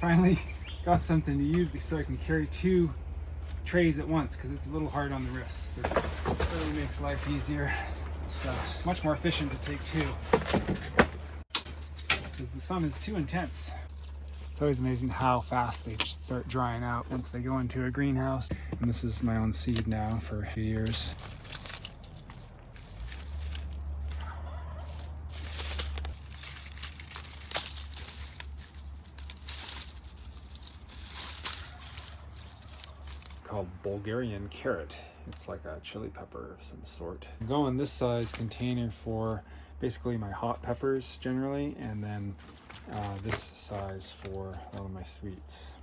finally got something to use so I can carry 2 trays at once, because it's a little hard on the wrists. It really makes life easier. It's much more efficient to take 2, because the sun is too intense. It's always amazing how fast they start drying out once they go into a greenhouse. And this is my own seed now for a few years. Called Bulgarian carrot. It's like a chili pepper of some sort. I'm going this size container for basically my hot peppers generally, and then this size for all of my sweets.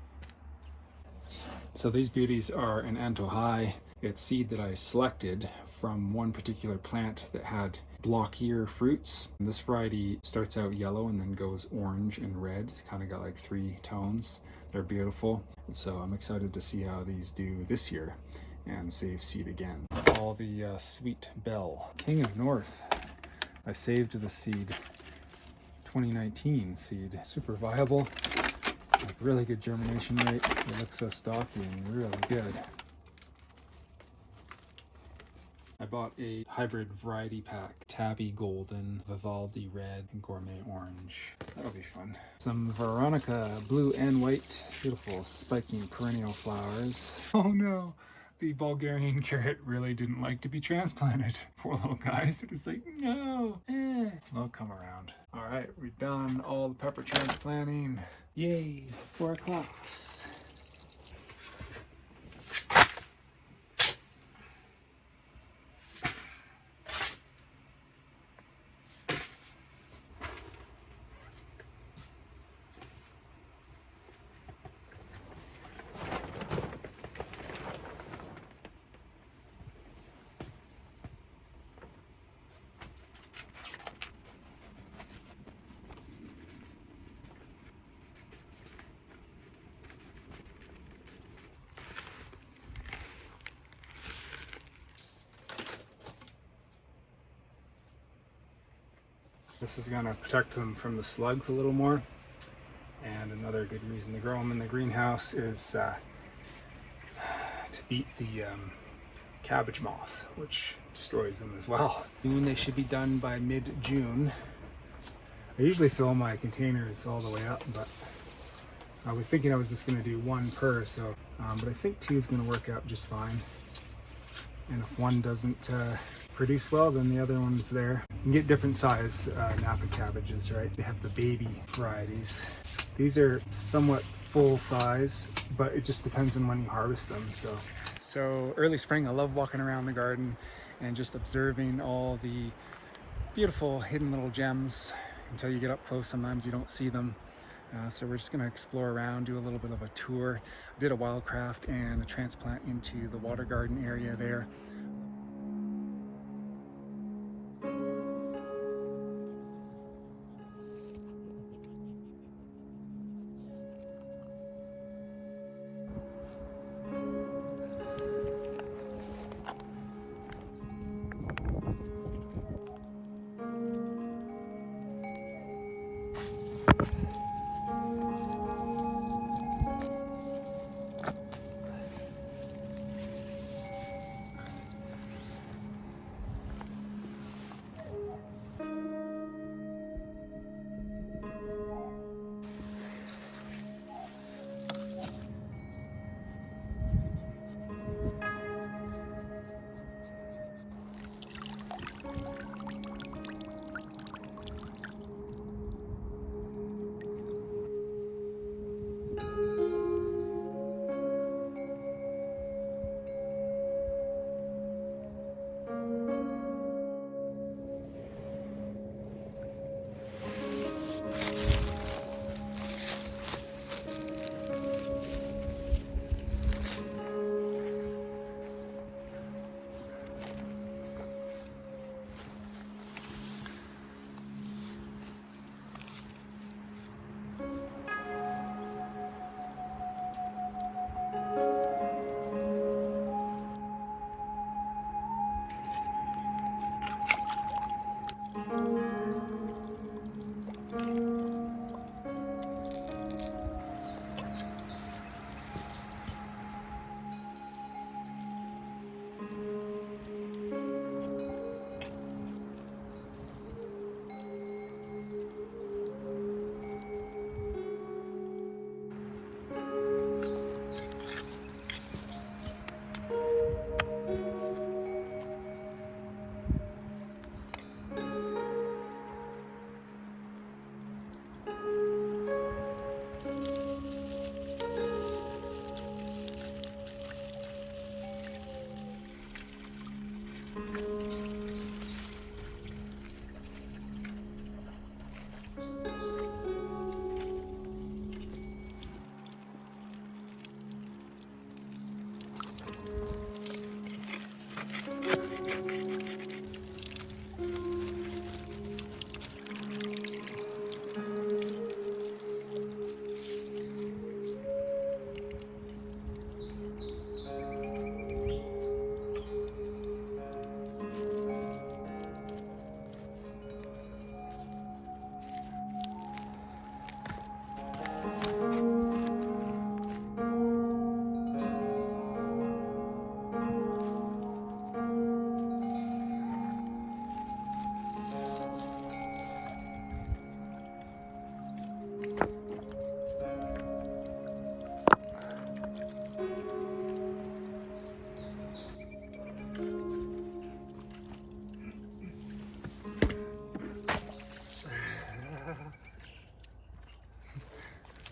So these beauties are an Antohai. It's seed that I selected from one particular plant that had blockier fruits. And this variety starts out yellow and then goes orange and red. It's kind of got like 3 tones. They're beautiful. And so I'm excited to see how these do this year and save seed again. All the sweet bell. King of North. I saved the seed. 2019 seed. Super viable. Like really good germination rate. It looks so stocky and really good. I bought a hybrid variety pack. Tabby Golden, Vivaldi Red, and Gourmet Orange. That'll be fun. Some Veronica Blue and White. Beautiful spiking perennial flowers. Oh no! The Bulgarian carrot really didn't like to be transplanted. Poor little guys. It was like, no! They'll come around. Alright, we've done all the pepper transplanting. Yay! For a class. This is going to protect them from the slugs a little more. And another good reason to grow them in the greenhouse is to beat the cabbage moth, which destroys them as well. They should be done by mid-June. I usually fill my containers all the way up, but I was thinking I was just going to do 1 per, so but I think 2 is going to work out just fine. And if one doesn't produce well, then the other one's there. You can get different size Napa cabbages, right? They have the baby varieties. These are somewhat full size, but it just depends on when you harvest them. So early spring, I love walking around the garden and just observing all the beautiful hidden little gems. Until you get up close, sometimes you don't see them. So we're just going to explore around, do a little bit of a tour. I did a Wildcraft and a transplant into the water garden area there.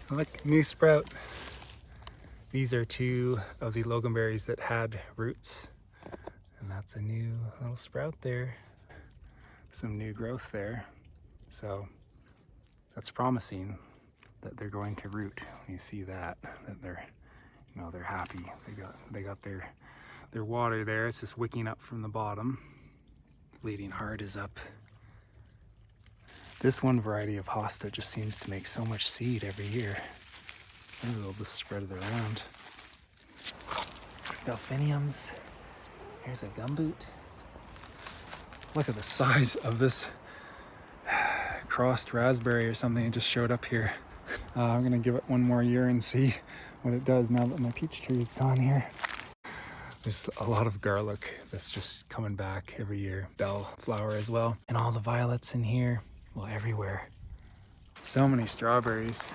Look, new sprout. These are two of the loganberries that had roots. And that's a new little sprout there. Some new growth there. So that's promising that they're going to root. When you see that they're, you know, they're happy. They got their water there. It's just wicking up from the bottom. Bleeding heart is up. This one variety of hosta just seems to make so much seed every year. Maybe they'll just spread it around. Delphiniums. Here's a gumboot. Look at the size of this crossed raspberry or something. It just showed up here. I'm gonna give it one more year and see what it does now that my peach tree is gone here. There's a lot of garlic that's just coming back every year. Bellflower as well. And all the violets in here. Well, everywhere. So many strawberries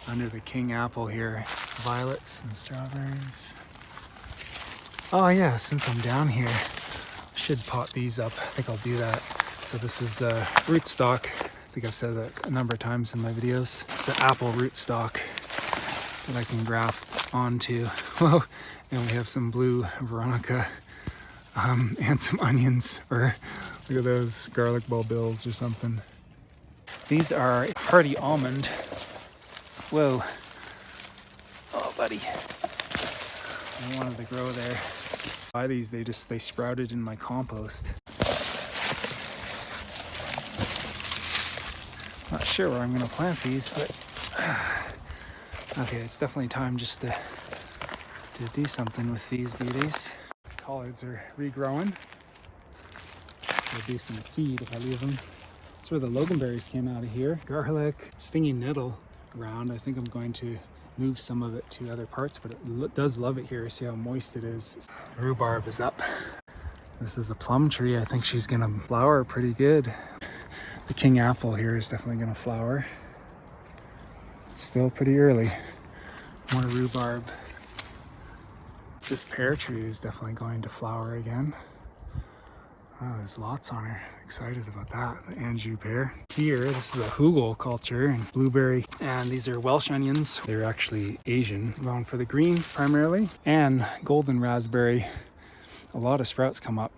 under the king apple here. Violets and strawberries. Oh yeah, since I'm down here, I should pot these up. I think I'll do that. So this is rootstock. I think I've said that a number of times in my videos. It's an apple rootstock that I can graft onto. Whoa, and we have some blue Veronica and some onions, or look at those garlic bulbils or something. These are hardy almond. Whoa. Oh, buddy. I wanted to grow there. Buy these, they sprouted in my compost. Not sure where I'm gonna plant these, but okay, it's definitely time just to do something with these beauties. Collards are regrowing. There'll be some seed if I leave them. That's where the loganberries came out of here. Garlic, stinging nettle around. I think I'm going to move some of it to other parts, but it does love it here. See how moist it is. Rhubarb is up. This is a plum tree. I think she's gonna flower pretty good. The king apple here is definitely gonna flower. It's still pretty early. More rhubarb. This pear tree is definitely going to flower again. Oh, there's lots on her. Excited about that. The Anjou pear. Here, this is a hugel culture and blueberry. And these are Welsh onions. They're actually Asian, grown for the greens primarily. And golden raspberry. A lot of sprouts come up.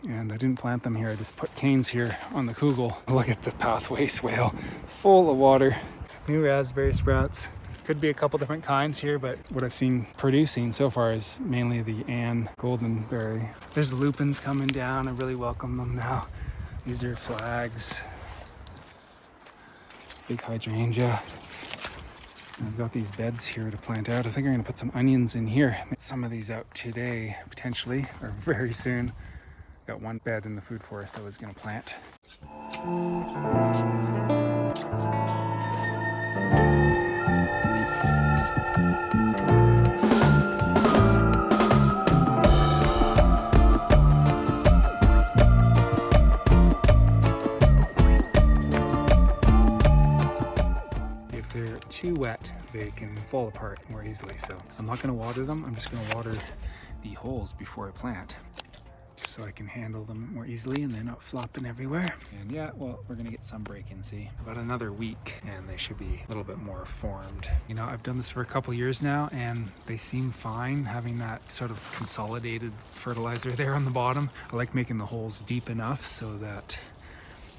And I didn't plant them here. I just put canes here on the hugel. Look at the pathway swale. Full of water. New raspberry sprouts. Could be a couple different kinds here, but what I've seen producing so far is mainly the Ann goldenberry. There's lupins coming down. I really welcome them now. These are flags. Big hydrangea. And I've got these beds here to plant out. I think I'm gonna put some onions in here. Get some of these out today, potentially, or very soon. Got one bed in the food forest I was gonna plant. Too wet, they can fall apart more easily. So I'm not going to water them. I'm just going to water the holes before I plant so I can handle them more easily and they're not flopping everywhere. And yeah, well, we're going to get some break in, see. About another week and they should be a little bit more formed. You know, I've done this for a couple years now and they seem fine having that sort of consolidated fertilizer there on the bottom. I like making the holes deep enough so that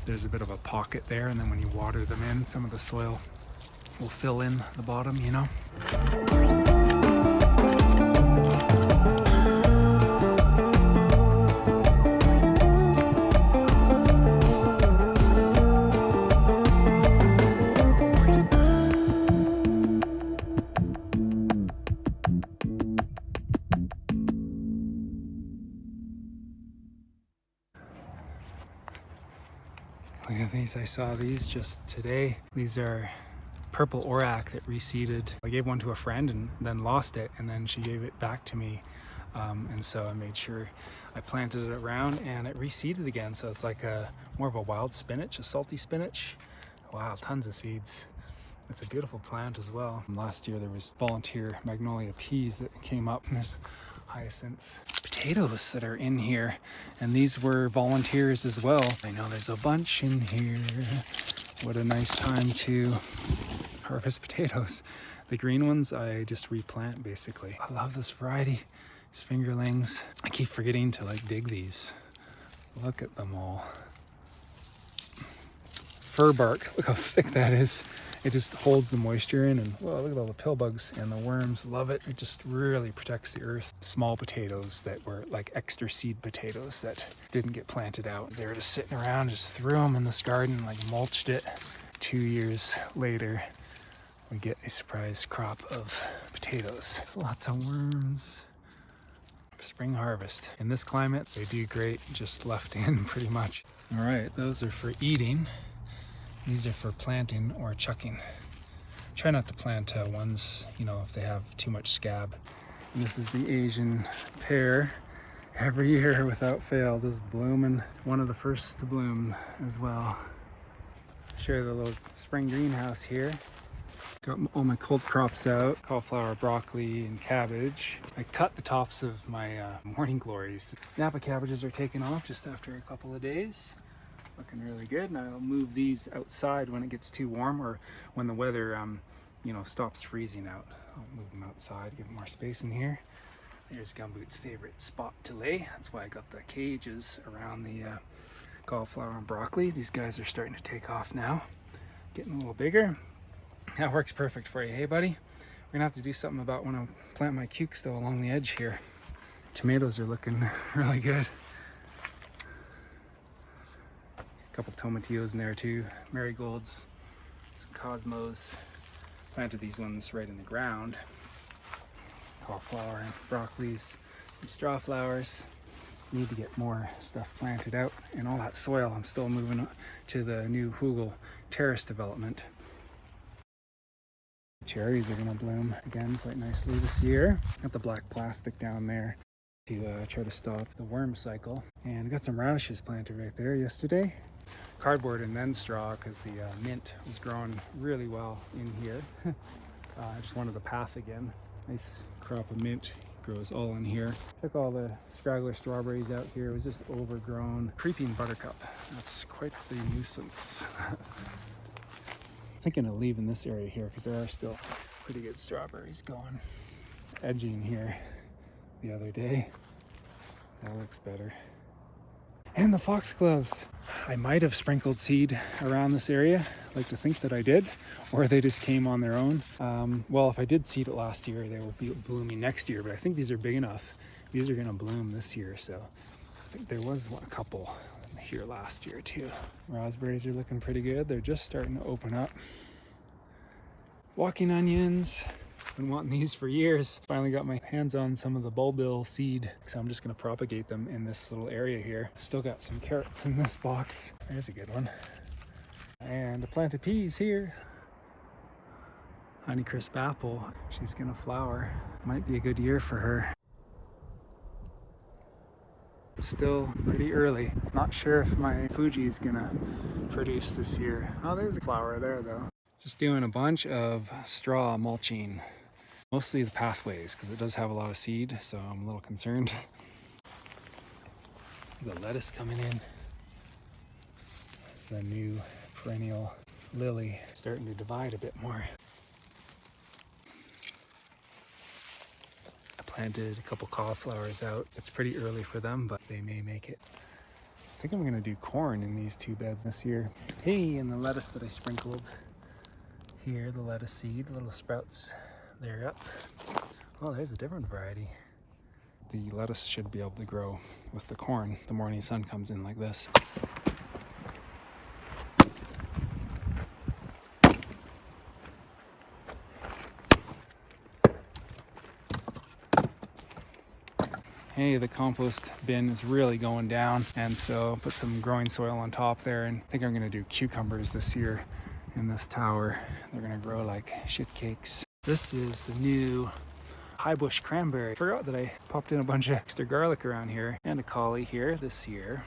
there's a bit of a pocket there, and then when you water them in, some of the soil will fill in the bottom, you know. Look at these, I saw these just today. These are purple orac that reseeded. I gave one to a friend and then lost it, and then she gave it back to me. And so I made sure I planted it around and it reseeded again. So it's like more of a wild spinach, a salty spinach. Wow, tons of seeds. It's a beautiful plant as well. Last year there was volunteer magnolia peas that came up, and there's hyacinths. Potatoes that are in here, and these were volunteers as well. I know there's a bunch in here. What a nice time to harvest potatoes. The green ones I just replant basically. I love this variety, these fingerlings. I keep forgetting to like dig these. Look at them all. Fir bark, look how thick that is. It just holds the moisture in, and well, look at all the pill bugs and the worms. Love it. It just really protects the earth. Small potatoes that were like extra seed potatoes that didn't get planted out. They were just sitting around, just threw them in this garden, like mulched it. 2 years later, we get a surprise crop of potatoes. There's lots of worms. Spring harvest. In this climate, they do great just left in pretty much. All right, those are for eating. These are for planting or chucking. Try not to plant ones, you know, if they have too much scab. And this is the Asian pear. Every year without fail, just blooming. One of the first to bloom as well. Share the little spring greenhouse here. Got all my cold crops out, cauliflower, broccoli, and cabbage. I cut the tops of my morning glories. Napa cabbages are taking off just after a couple of days. Looking really good, and I'll move these outside when it gets too warm or when the weather, you know, stops freezing out. I'll move them outside, give them more space in here. There's Gumboot's favorite spot to lay. That's why I got the cages around the cauliflower and broccoli. These guys are starting to take off now, getting a little bigger. That works perfect for you, hey buddy? We're gonna have to do something about when I plant my cukes though along the edge here. Tomatoes are looking really good. Couple tomatillos in there too, marigolds, some cosmos. Planted these ones right in the ground. Cauliflower, broccolis, some straw flowers. Need to get more stuff planted out in all that soil. I'm still moving to the new Hugel terrace development. Cherries are gonna bloom again quite nicely this year. Got the black plastic down there to try to stop the worm cycle. And got some radishes planted right there yesterday. Cardboard and then straw because the mint was growing really well in here. I just wanted the path again. Nice crop of mint grows all in here. Took all the scraggler strawberries out here. It was just overgrown. Creeping buttercup. That's quite the nuisance. Thinking of leaving this area here because there are still pretty good strawberries going. Edging here the other day. That looks better. And the foxgloves. I might have sprinkled seed around this area. I like to think that I did, or they just came on their own. Well, if I did seed it last year, they will be blooming next year, but I think these are big enough. These are gonna bloom this year, so I think there was a couple here last year too. Raspberries are looking pretty good. They're just starting to open up. Walking onions. Been wanting these for years. Finally got my hands on some of the bulbil seed, so I'm just going to propagate them in this little area here. Still got some carrots in this box. There's a good one. And a plant of peas here. Honeycrisp apple. She's going to flower. Might be a good year for her. It's still pretty early. Not sure if my Fuji is going to produce this year. Oh, there's a flower there though. Just doing a bunch of straw mulching, mostly the pathways because it does have a lot of seed, so I'm a little concerned. The lettuce coming in. It's the new perennial lily starting to divide a bit more. I planted a couple cauliflowers out. It's pretty early for them, but they may make it. I think I'm going to do corn in these two beds this year. Hey, and the lettuce that I sprinkled. Here, the lettuce seed, little sprouts, they're up. Oh, there's a different variety. The lettuce should be able to grow with the corn. The morning sun comes in like this. Hey, the compost bin is really going down, and so put some growing soil on top there, and I think I'm gonna do cucumbers this year in this tower. They're gonna grow like shit cakes. This is the new high bush cranberry. I forgot that I popped in a bunch of extra garlic around here and a collie here this year.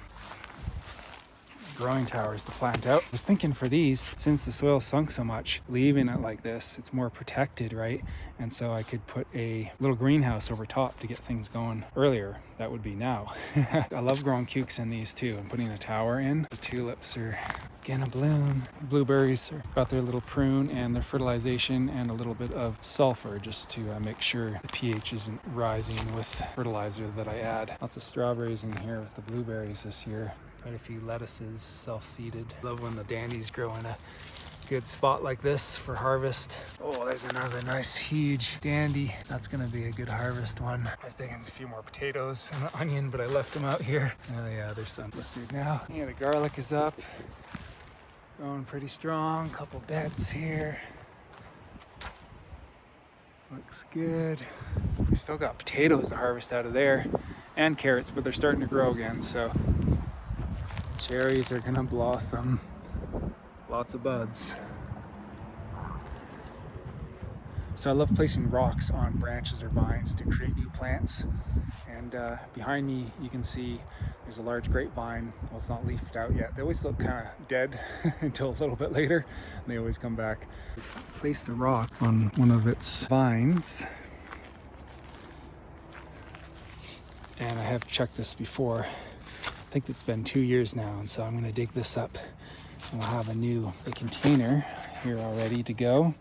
Growing towers to plant out. I was thinking for these, since the soil sunk so much, leaving it like this, it's more protected, right? And so I could put a little greenhouse over top to get things going earlier. That would be now. I love growing cukes in these too, and putting a tower in. The tulips are Gonna bloom. Blueberries got their little prune and their fertilization and a little bit of sulfur just to make sure the pH isn't rising with fertilizer that I add. Lots of strawberries in here with the blueberries this year. Quite a few lettuces, self-seeded. Love when the dandies grow in a good spot like this for harvest. Oh, there's another nice huge dandy. That's gonna be a good harvest one. I was digging a few more potatoes and an onion, but I left them out here. Oh yeah, there's some blistered now. Yeah, the garlic is up. Growing pretty strong. Couple beds here. Looks good. We still got potatoes to harvest out of there and carrots, but they're starting to grow again, so cherries are gonna blossom. Lots of buds. So I love placing rocks on branches or vines to create new plants. And behind me, you can see there's a large grapevine. Well, it's not leafed out yet. They always look kind of dead until a little bit later. And they always come back. Place the rock on one of its vines. And I have checked this before. I think it's been 2 years now. And so I'm gonna dig this up. And we'll have a container here all ready to go.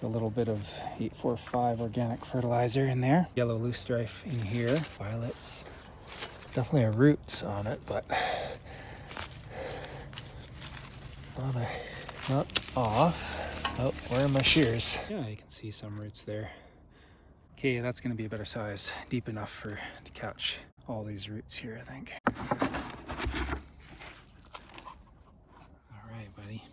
A little bit of 845 organic fertilizer in there. Yellow loosestrife in here. Violets. It's definitely a roots on it, but not off. Oh, where are my shears? Yeah, you can see some roots there. Okay, that's gonna be a better size. Deep enough to catch all these roots here, I think. All right, buddy.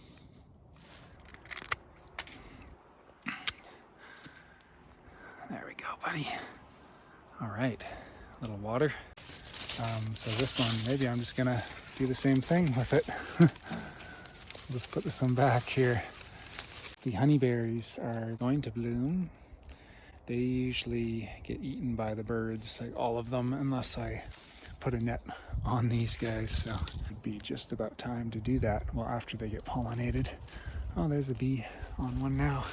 There we go, buddy. All right, a little water. So this one, maybe I'm just gonna do the same thing with it. Let's put this one back here. The honeyberries are going to bloom. They usually get eaten by the birds, like all of them, unless I put a net on these guys. So it'd be just about time to do that. Well, after they get pollinated. Oh, there's a bee on one now.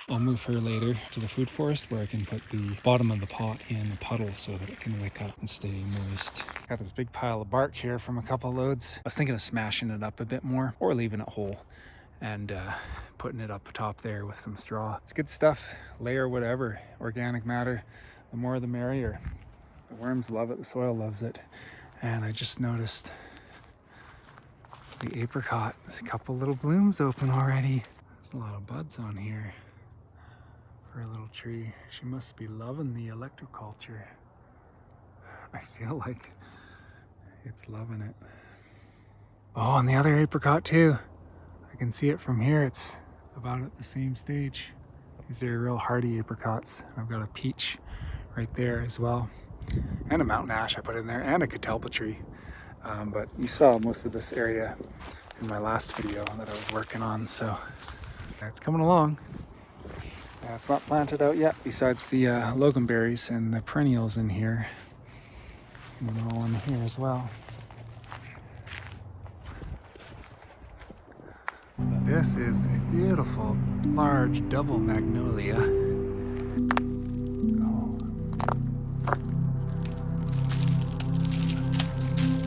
I'll move her later to the food forest where I can put the bottom of the pot in the puddle so that it can wick up and stay moist. Got this big pile of bark here from a couple loads. I was thinking of smashing it up a bit more or leaving it whole and putting it up top there with some straw. It's good stuff, layer whatever, organic matter. The more the merrier. The worms love it, the soil loves it. And I just noticed the apricot, a couple little blooms open already. There's a lot of buds on here. For a little tree. She must be loving the electroculture. I feel like it's loving it. Oh, and the other apricot too. I can see it from here. It's about at the same stage. These are real hardy apricots. I've got a peach right there as well. And a mountain ash I put in there, and a catalpa tree. But you saw most of this area in my last video that I was working on, so it's coming along. It's not planted out yet, besides the loganberries and the perennials in here. And they're all in here as well. This is a beautiful, large double magnolia. Oh.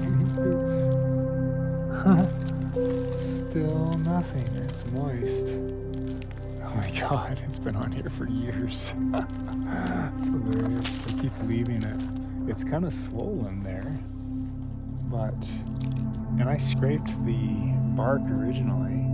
Any fruits? Still nothing. It's moist. Oh my god, it's been on here for years. It's hilarious. They keep leaving it. It's kind of swollen there, but, and I scraped the bark originally,